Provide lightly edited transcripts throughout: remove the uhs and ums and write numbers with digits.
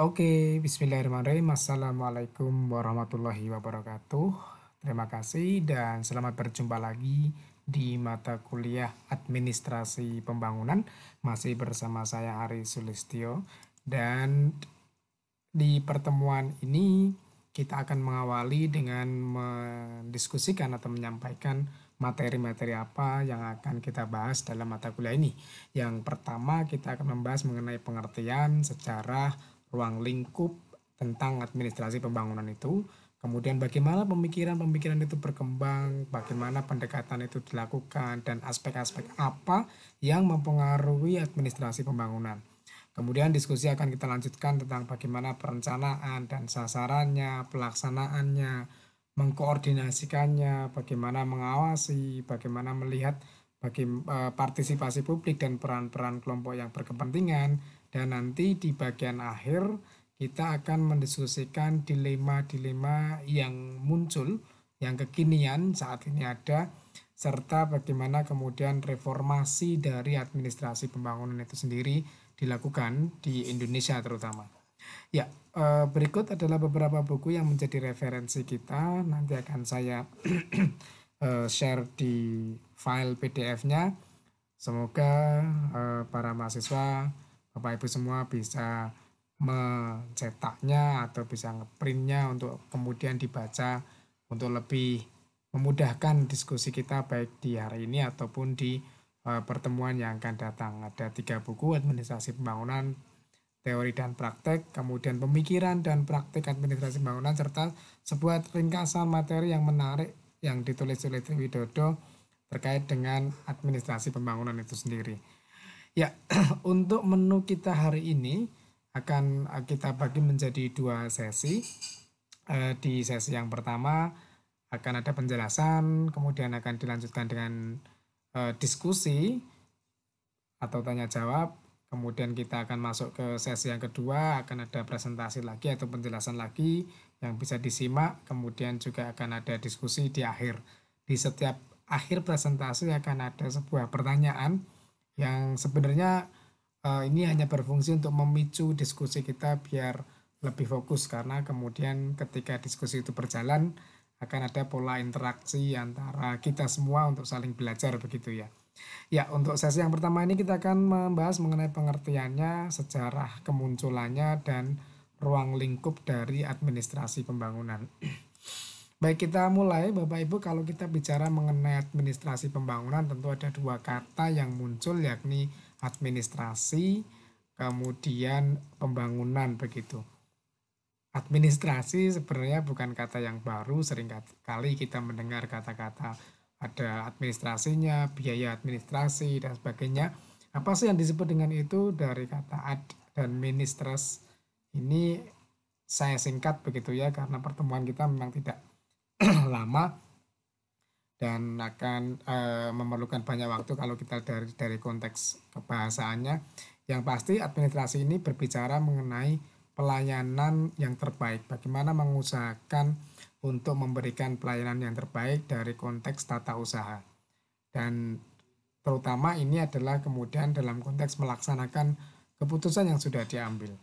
Oke, bismillahirrahmanirrahim. Assalamualaikum warahmatullahi wabarakatuh. Terima kasih dan selamat berjumpa lagi di mata kuliah Administrasi Pembangunan. Masih bersama saya Ari Sulistyo dan di pertemuan ini kita akan mengawali dengan mendiskusikan atau menyampaikan materi-materi apa yang akan kita bahas dalam mata kuliah ini. Yang pertama kita akan membahas mengenai pengertian secara ruang lingkup tentang administrasi pembangunan itu. Kemudian bagaimana pemikiran-pemikiran itu berkembang, bagaimana pendekatan itu dilakukan, dan aspek-aspek apa yang mempengaruhi administrasi pembangunan. Kemudian diskusi akan kita lanjutkan tentang bagaimana perencanaan dan sasarannya, pelaksanaannya, mengkoordinasikannya, bagaimana mengawasi, bagaimana melihat partisipasi publik dan peran-peran kelompok yang berkepentingan. Dan nanti di bagian akhir kita akan mendiskusikan dilema-dilema yang muncul, yang kekinian saat ini ada, serta bagaimana kemudian reformasi dari administrasi pembangunan itu sendiri dilakukan di Indonesia terutama. Ya, berikut adalah beberapa buku yang menjadi referensi kita. Nanti akan saya share di file PDF-nya. Semoga para mahasiswa, Bapak Ibu semua bisa mencetaknya atau bisa ngeprintnya untuk kemudian dibaca untuk lebih memudahkan diskusi kita baik di hari ini ataupun di pertemuan yang akan datang. Ada 3 buku: Administrasi Pembangunan, Teori dan Praktek, kemudian Pemikiran dan Praktek Administrasi Pembangunan, serta sebuah ringkasan materi yang menarik yang ditulis oleh Tri Widodo terkait dengan administrasi pembangunan itu sendiri. Ya, untuk menu kita hari ini akan kita bagi menjadi 2 sesi. Di sesi yang pertama akan ada penjelasan, kemudian akan dilanjutkan dengan diskusi atau tanya jawab. Kemudian kita akan masuk ke sesi yang kedua, akan ada presentasi lagi atau penjelasan lagi yang bisa disimak. Kemudian juga akan ada diskusi di akhir. Di setiap akhir presentasi akan ada sebuah pertanyaan yang sebenarnya ini hanya berfungsi untuk memicu diskusi kita biar lebih fokus, karena kemudian ketika diskusi itu berjalan akan ada pola interaksi antara kita semua untuk saling belajar begitu ya. Ya, untuk sesi yang pertama ini kita akan membahas mengenai pengertiannya, sejarah kemunculannya, dan ruang lingkup dari administrasi pembangunan. Baik, kita mulai Bapak Ibu. Kalau kita bicara mengenai administrasi pembangunan, tentu ada 2 kata yang muncul, yakni administrasi, kemudian pembangunan begitu. Administrasi sebenarnya bukan kata yang baru, sering kali kita mendengar kata-kata ada administrasinya, biaya administrasi, dan sebagainya. Apa sih yang disebut dengan itu? Dari kata ad dan ministres ini saya singkat begitu ya, karena pertemuan kita memang tidak lama dan akan memerlukan banyak waktu kalau kita dari konteks kebahasaannya. Yang pasti administrasi ini berbicara mengenai pelayanan yang terbaik, bagaimana mengusahakan untuk memberikan pelayanan yang terbaik dari konteks tata usaha. Dan terutama ini adalah kemudian dalam konteks melaksanakan keputusan yang sudah diambil.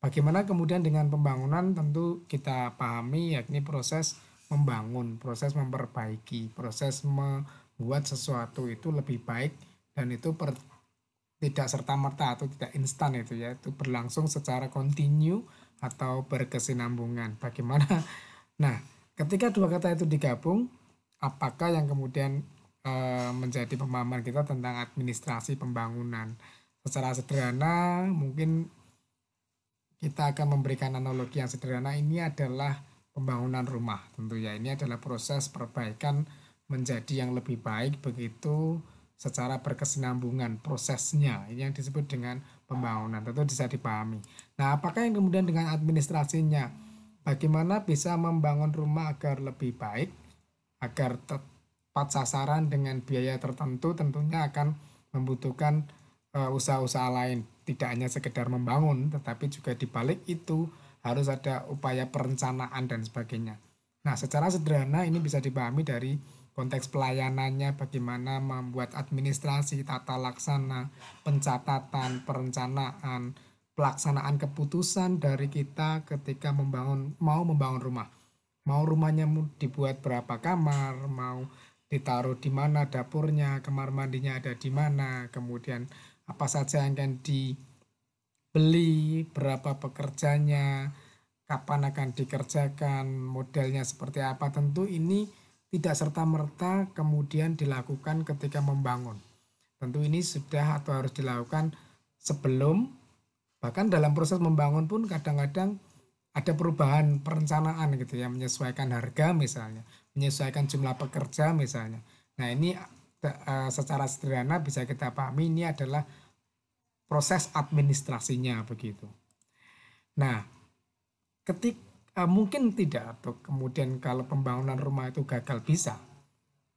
Bagaimana kemudian dengan pembangunan, tentu kita pahami yakni proses membangun, proses memperbaiki, proses membuat sesuatu itu lebih baik, dan itu tidak serta-merta atau tidak instan itu ya, itu berlangsung secara kontinu atau berkesinambungan. Bagaimana? Nah, ketika 2 kata itu digabung, apakah yang kemudian menjadi pemahaman kita tentang administrasi pembangunan? Secara sederhana, mungkin kita akan memberikan analogi yang sederhana. Ini adalah pembangunan rumah, tentu ya. Ini adalah proses perbaikan menjadi yang lebih baik begitu secara berkesinambungan prosesnya. Ini yang disebut dengan pembangunan, tentu bisa dipahami. Nah, apakah yang kemudian dengan administrasinya? Bagaimana bisa membangun rumah agar lebih baik, agar tepat sasaran dengan biaya tertentu, tentunya akan membutuhkan usaha-usaha lain. Tidak hanya sekedar membangun, tetapi juga di balik itu harus ada upaya perencanaan dan sebagainya. Nah, secara sederhana ini bisa dipahami dari konteks pelayanannya, bagaimana membuat administrasi, tata laksana, pencatatan, perencanaan, pelaksanaan keputusan dari kita ketika mau membangun rumah. Mau rumahnya dibuat berapa kamar, mau ditaruh di mana dapurnya, kamar mandinya ada di mana, kemudian apa saja yang akan dibeli, berapa pekerjanya, kapan akan dikerjakan, modelnya seperti apa. Tentu ini tidak serta-merta kemudian dilakukan ketika membangun. Tentu ini sudah atau harus dilakukan sebelum, bahkan dalam proses membangun pun kadang-kadang ada perubahan perencanaan gitu ya, menyesuaikan harga misalnya, menyesuaikan jumlah pekerja misalnya. Nah ini secara sederhana bisa kita pahami ini adalah proses administrasinya begitu. Nah, mungkin tidak atau kemudian kalau pembangunan rumah itu gagal, bisa,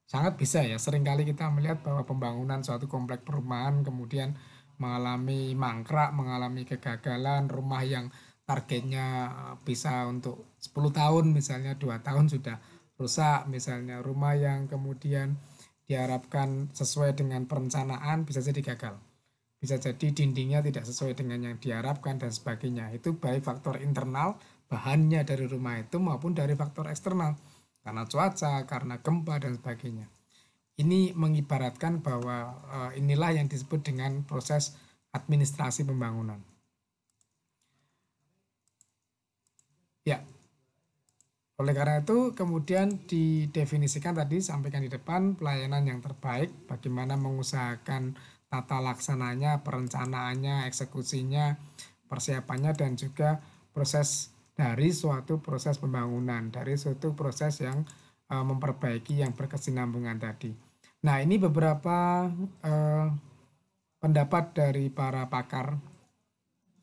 sangat bisa ya. Seringkali kita melihat bahwa pembangunan suatu komplek perumahan kemudian mengalami mangkrak, mengalami kegagalan, rumah yang targetnya bisa untuk 10 tahun misalnya 2 tahun sudah rusak misalnya, rumah yang kemudian diharapkan sesuai dengan perencanaan bisa jadi gagal. Bisa jadi dindingnya tidak sesuai dengan yang diharapkan dan sebagainya. Itu baik faktor internal, bahannya dari rumah itu maupun dari faktor eksternal. Karena cuaca, karena gempa dan sebagainya. Ini mengibaratkan bahwa inilah yang disebut dengan proses administrasi pembangunan. Ya, oleh karena itu kemudian didefinisikan tadi, sampaikan di depan, pelayanan yang terbaik, bagaimana mengusahakan tata laksananya, perencanaannya, eksekusinya, persiapannya, dan juga proses dari suatu proses pembangunan, dari suatu proses yang memperbaiki yang berkesinambungan tadi. Nah, ini beberapa pendapat dari para pakar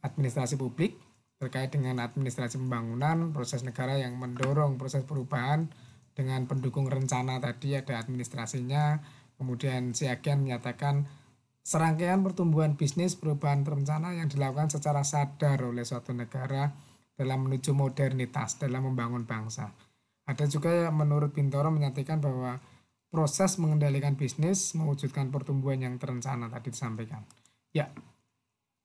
administrasi publik terkait dengan administrasi pembangunan, proses negara yang mendorong proses perubahan dengan pendukung rencana tadi ada administrasinya. Kemudian si agen menyatakan serangkaian pertumbuhan bisnis perubahan terencana yang dilakukan secara sadar oleh suatu negara dalam menuju modernitas dalam membangun bangsa. Ada juga yang menurut Bintoro menyatakan bahwa proses mengendalikan bisnis mewujudkan pertumbuhan yang terencana tadi disampaikan. Ya,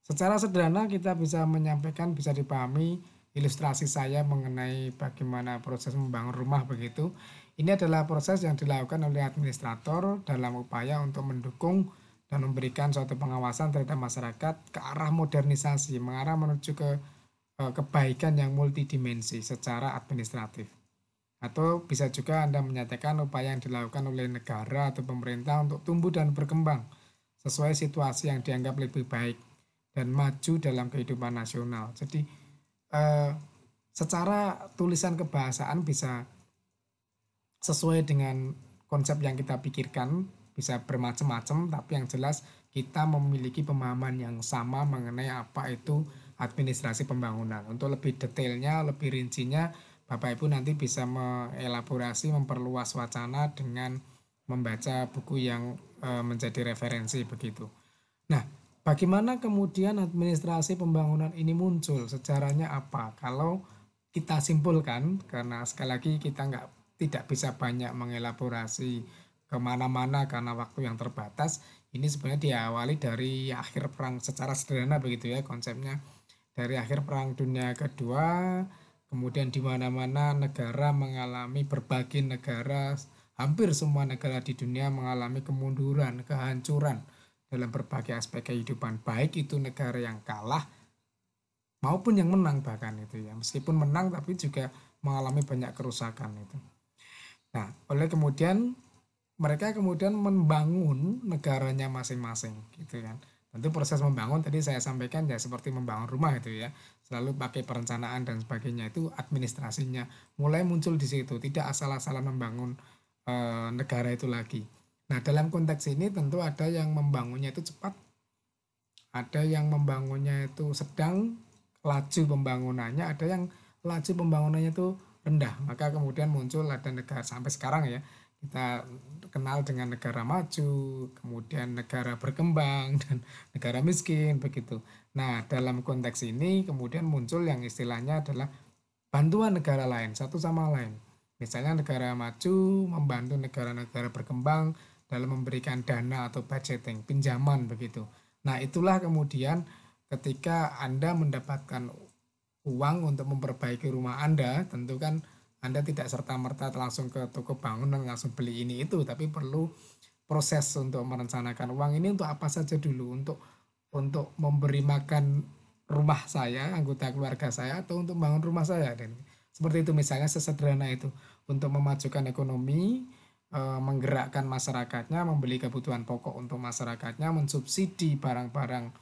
secara sederhana kita bisa menyampaikan, bisa dipahami ilustrasi saya mengenai bagaimana proses membangun rumah begitu. Ini adalah proses yang dilakukan oleh administrator dalam upaya untuk mendukung dan memberikan suatu pengawasan terhadap masyarakat ke arah modernisasi, mengarah menuju ke kebaikan yang multidimensi secara administratif. Atau bisa juga Anda menyatakan upaya yang dilakukan oleh negara atau pemerintah untuk tumbuh dan berkembang sesuai situasi yang dianggap lebih baik dan maju dalam kehidupan nasional. Jadi secara tulisan kebahasaan bisa sesuai dengan konsep yang kita pikirkan, bisa bermacam-macam, tapi yang jelas kita memiliki pemahaman yang sama mengenai apa itu administrasi pembangunan. Untuk lebih detailnya, lebih rincinya, Bapak Ibu nanti bisa mengelaborasi, memperluas wacana dengan membaca buku yang menjadi referensi begitu. Nah, bagaimana kemudian administrasi pembangunan ini muncul? Sejarahnya apa? Kalau kita simpulkan, karena sekali lagi kita tidak bisa banyak mengelaborasi kemana-mana karena waktu yang terbatas, ini sebenarnya diawali dari akhir perang secara sederhana begitu ya konsepnya. Dari akhir perang dunia kedua, kemudian di mana-mana negara mengalami, berbagai negara, hampir semua negara di dunia mengalami kemunduran, kehancuran dalam berbagai aspek kehidupan, baik itu negara yang kalah maupun yang menang bahkan itu ya. Meskipun menang tapi juga mengalami banyak kerusakan itu. Nah, oleh kemudian mereka kemudian membangun negaranya masing-masing gitu kan. Tentu proses membangun tadi saya sampaikan ya seperti membangun rumah itu ya. Selalu pakai perencanaan dan sebagainya, itu administrasinya mulai muncul di situ, tidak asal-asalan membangun negara itu lagi. Nah, dalam konteks ini tentu ada yang membangunnya itu cepat, ada yang membangunnya itu sedang, laju pembangunannya, ada yang laju pembangunannya itu rendah. Maka kemudian muncul ada negara sampai sekarang ya, kita kenal dengan negara maju, kemudian negara berkembang, dan negara miskin begitu. Nah, dalam konteks ini kemudian muncul yang istilahnya adalah bantuan negara lain satu sama lain. Misalnya negara maju membantu negara-negara berkembang dalam memberikan dana atau budgeting, pinjaman begitu. Nah, itulah kemudian ketika Anda mendapatkan uang untuk memperbaiki rumah Anda, tentu kan Anda tidak serta-merta langsung ke toko bangunan langsung beli ini itu, tapi perlu proses untuk merencanakan uang ini untuk apa saja dulu, untuk memberi makan rumah saya, anggota keluarga saya, atau untuk membangun rumah saya. Dan seperti itu misalnya sesederhana itu, untuk memajukan ekonomi, menggerakkan masyarakatnya, membeli kebutuhan pokok untuk masyarakatnya, mensubsidi barang-barang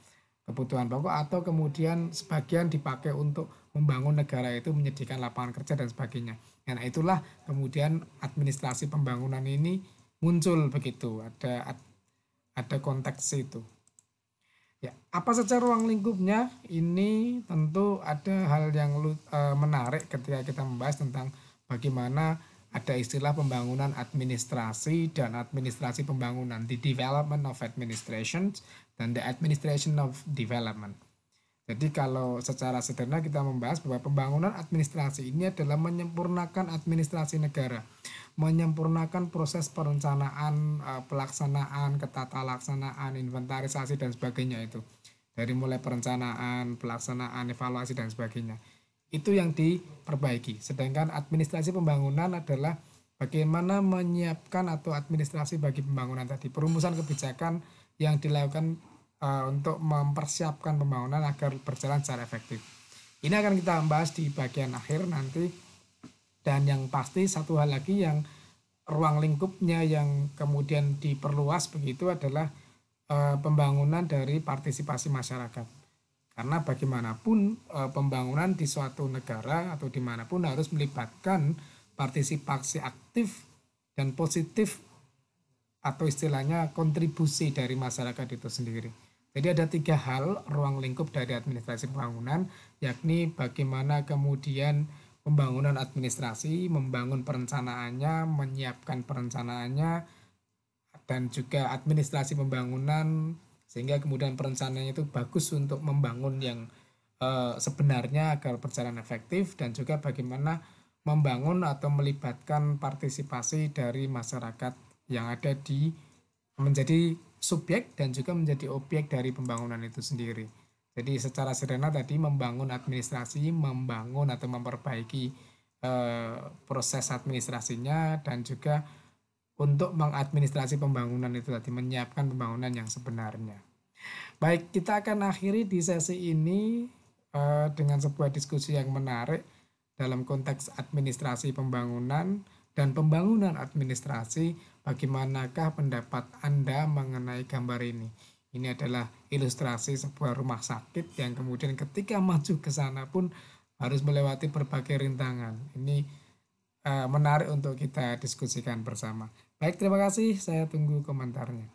kebutuhan pokok, atau kemudian sebagian dipakai untuk membangun negara itu, menyediakan lapangan kerja dan sebagainya. Nah, itulah kemudian administrasi pembangunan ini muncul begitu, ada konteks itu. Ya, apa saja ruang lingkupnya? Ini tentu ada hal yang menarik ketika kita membahas tentang bagaimana ada istilah pembangunan administrasi dan administrasi pembangunan, the development of administration dan the administration of development. Jadi kalau secara sederhana kita membahas bahwa pembangunan administrasi ini adalah menyempurnakan administrasi negara, menyempurnakan proses perencanaan, pelaksanaan, ketata laksanaan, inventarisasi dan sebagainya itu. Dari mulai perencanaan, pelaksanaan, evaluasi dan sebagainya. Itu yang diperbaiki. Sedangkan administrasi pembangunan adalah bagaimana menyiapkan atau administrasi bagi pembangunan tadi, perumusan kebijakan yang dilakukan untuk mempersiapkan pembangunan agar berjalan secara efektif. Ini akan kita bahas di bagian akhir nanti. Dan yang pasti satu hal lagi yang ruang lingkupnya yang kemudian diperluas begitu adalah pembangunan dari partisipasi masyarakat. Karena bagaimanapun pembangunan di suatu negara atau dimanapun harus melibatkan partisipasi aktif dan positif atau istilahnya kontribusi dari masyarakat itu sendiri. Jadi ada 3 hal ruang lingkup dari administrasi pembangunan, yakni bagaimana kemudian pembangunan administrasi, membangun perencanaannya, menyiapkan perencanaannya, dan juga administrasi pembangunan, sehingga kemudian perencanaannya itu bagus untuk membangun yang sebenarnya agar berjalan efektif, dan juga bagaimana membangun atau melibatkan partisipasi dari masyarakat yang ada di menjadi subjek dan juga menjadi objek dari pembangunan itu sendiri. Jadi secara sederhana tadi membangun administrasi, membangun atau memperbaiki proses administrasinya, dan juga untuk mengadministrasi pembangunan itu tadi, menyiapkan pembangunan yang sebenarnya. Baik, kita akan akhiri di sesi ini dengan sebuah diskusi yang menarik dalam konteks administrasi pembangunan dan pembangunan administrasi. Bagaimanakah pendapat Anda mengenai gambar ini? Ini adalah ilustrasi sebuah rumah sakit yang kemudian ketika maju ke sana pun harus melewati berbagai rintangan. Ini menarik untuk kita diskusikan bersama. Baik, terima kasih. Saya tunggu komentarnya.